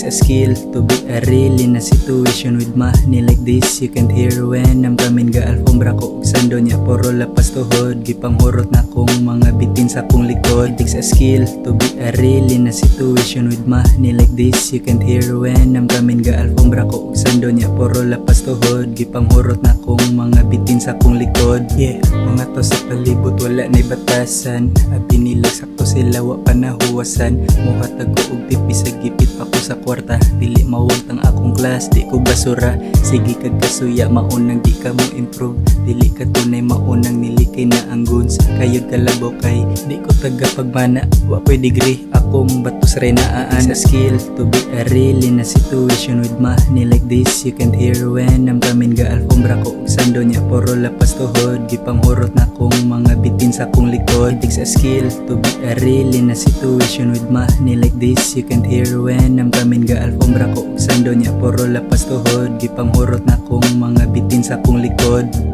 takes a skill to be a real in a situation with money like this. You can't hear when I'm coming ga alfombra ko ug sando niya purol lapas tuhod gipang hurot nakong mga bitin sa akong likod. It takes a skill to be a real in a situation with money like this. You can't hear when I'm coming ga alfombra ko ug sando niya purol lapas tuhod gipang hurot nakong mga bitin sa akong likod. Yeah, mga to sa palibot wala na'y batasan, abi nilag sakto sila wapa nahuwasan. Hatag ko og bisag gipit pako sa kwarta, dili mawagtang akong class, diko basura. Sige kag kasuya maunang di ka mo improve, dili ka tunay maunang nilikay na ang guns. Kayod kalabaw kay di ko taga pagmana, wa ko'y degree akong batos ray naaan. Sa skill to be a real in a situation with money like this. You can't hear when I'm coming ga alfombra ko ug sando niya purol lapas tuhod gipang hurot nakong mga bitin sa akong likod. It takes a skill to be a real in a situation with money like this. You can't hear when I'm coming ga alfombra ko ug sando niya purol lapas tuhod gipang hurot nakong mga bitin sa akong likod.